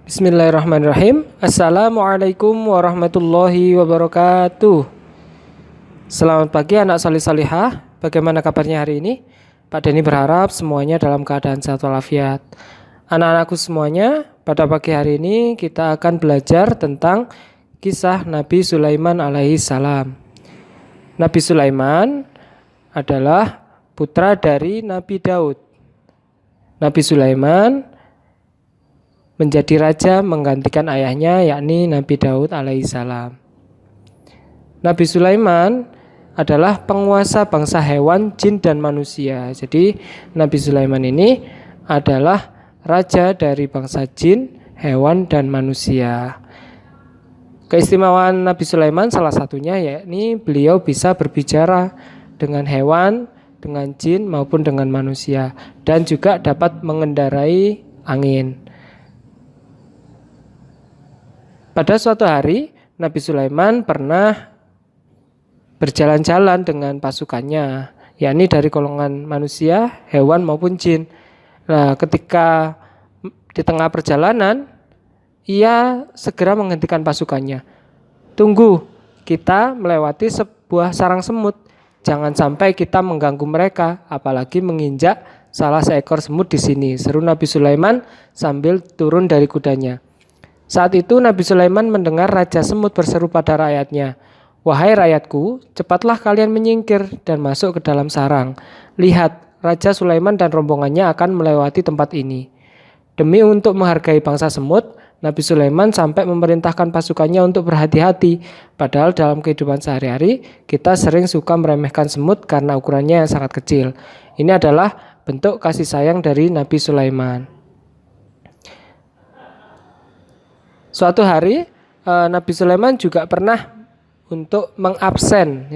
Bismillahirrahmanirrahim. Assalamualaikum warahmatullahi wabarakatuh. Selamat pagi anak salih salihah. Bagaimana kabarnya hari ini? Pak Denny berharap semuanya dalam keadaan sehat walafiat. Anak-anakku semuanya, pada pagi hari ini kita akan belajar tentang kisah Nabi Sulaiman alaihi salam. Nabi Sulaiman adalah putra dari Nabi Daud. Nabi Sulaiman menjadi raja menggantikan ayahnya, yakni Nabi Daud alaihissalam. Nabi Sulaiman adalah penguasa bangsa hewan, jin, dan manusia. Jadi Nabi Sulaiman ini adalah raja dari bangsa jin, hewan, dan manusia. Keistimewaan Nabi Sulaiman salah satunya yakni beliau bisa berbicara dengan hewan, dengan jin, maupun dengan manusia, dan juga dapat mengendarai angin. Pada suatu hari, Nabi Sulaiman pernah berjalan-jalan dengan pasukannya, yakni dari golongan manusia, hewan maupun jin. Nah, ketika di tengah perjalanan, ia segera menghentikan pasukannya. Tunggu, kita melewati sebuah sarang semut. Jangan sampai kita mengganggu mereka, apalagi menginjak salah seekor semut di sini, seru Nabi Sulaiman sambil turun dari kudanya. Saat itu Nabi Sulaiman mendengar Raja Semut berseru pada rakyatnya, "Wahai rakyatku, cepatlah kalian menyingkir dan masuk ke dalam sarang. Lihat, Raja Sulaiman dan rombongannya akan melewati tempat ini." Demi untuk menghargai bangsa semut, Nabi Sulaiman sampai memerintahkan pasukannya untuk berhati-hati. Padahal dalam kehidupan sehari-hari, kita sering suka meremehkan semut karena ukurannya yang sangat kecil. Ini adalah bentuk kasih sayang dari Nabi Sulaiman. Suatu hari Nabi Sulaiman juga pernah untuk mengabsen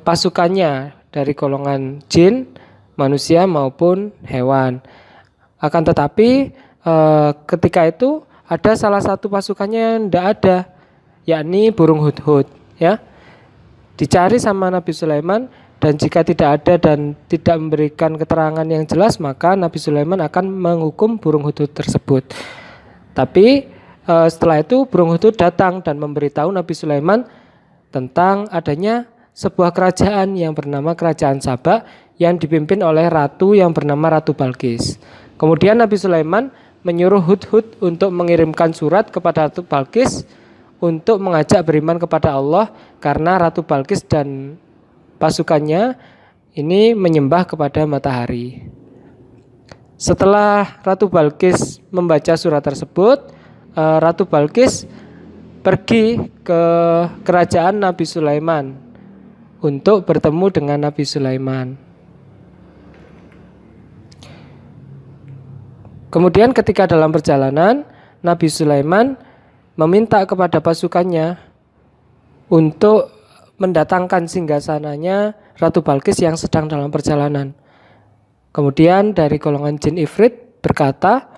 pasukannya dari golongan jin, manusia maupun hewan. Akan tetapi ketika itu ada salah satu pasukannya yang tidak ada, yakni burung hudhud. Dicari sama Nabi Sulaiman, dan jika tidak ada dan tidak memberikan keterangan yang jelas, maka Nabi Sulaiman akan menghukum burung hudhud tersebut. Tapi setelah itu burung hudhud datang dan memberitahu Nabi Sulaiman tentang adanya sebuah kerajaan yang bernama Kerajaan Saba yang dipimpin oleh ratu yang bernama Ratu Balqis. Kemudian Nabi Sulaiman menyuruh hudhud untuk mengirimkan surat kepada Ratu Balqis untuk mengajak beriman kepada Allah, karena Ratu Balqis dan pasukannya ini menyembah kepada matahari. Setelah Ratu Balqis membaca surat tersebut, Ratu Balqis pergi ke kerajaan Nabi Sulaiman untuk bertemu dengan Nabi Sulaiman. Kemudian ketika dalam perjalanan, Nabi Sulaiman meminta kepada pasukannya untuk mendatangkan singgasananya Ratu Balqis yang sedang dalam perjalanan. Kemudian dari golongan jin Ifrit berkata,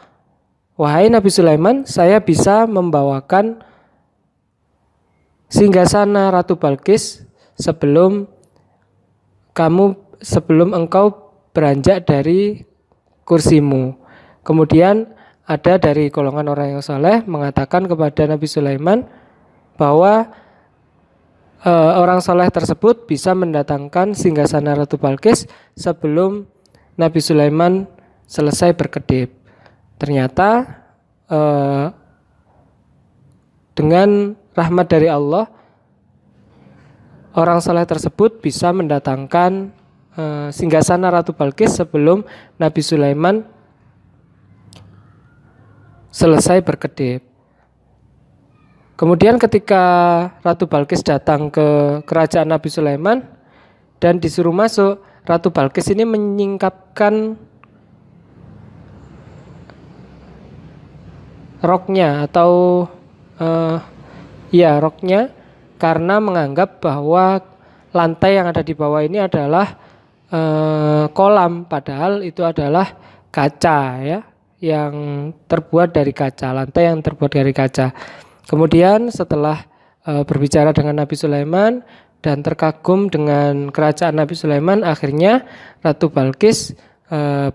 "Wahai Nabi Sulaiman, saya bisa membawakan singgasana Ratu Balqis sebelum engkau beranjak dari kursimu." Kemudian ada dari golongan orang yang saleh mengatakan kepada Nabi Sulaiman bahwa orang soleh tersebut bisa mendatangkan singgasana Ratu Balqis sebelum Nabi Sulaiman selesai berkedip. Ternyata dengan rahmat dari Allah, orang soleh tersebut bisa mendatangkan singgasana Ratu Balqis sebelum Nabi Sulaiman selesai berkedip. Kemudian ketika Ratu Balqis datang ke kerajaan Nabi Sulaiman dan disuruh masuk, Ratu Balqis ini menyingkapkan roknya roknya karena menganggap bahwa lantai yang ada di bawah ini adalah kolam, padahal itu adalah kaca yang terbuat dari kaca, lantai yang terbuat dari kaca. Kemudian setelah berbicara dengan Nabi Sulaiman dan terkagum dengan kerajaan Nabi Sulaiman, akhirnya Ratu Balqis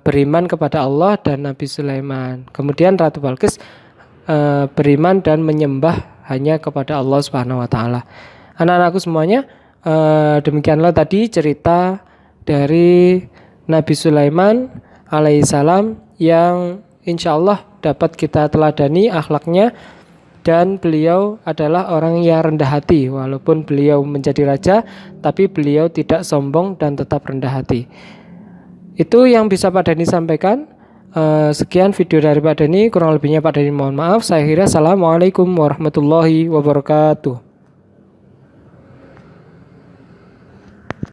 beriman kepada Allah dan Nabi Sulaiman. Kemudian Ratu Balkis beriman dan menyembah hanya kepada Allah Subhanahu wa taala. Anak-anakku semuanya, demikianlah tadi cerita dari Nabi Sulaiman alaihissalam yang insya Allah dapat kita teladani akhlaknya, dan beliau adalah orang yang rendah hati. Walaupun beliau menjadi raja, tapi beliau tidak sombong dan tetap rendah hati. Itu yang bisa Pak Dani sampaikan. Sekian video dari Pak Dani, kurang lebihnya Pak Dani mohon maaf. Saya kira assalamualaikum warahmatullahi wabarakatuh.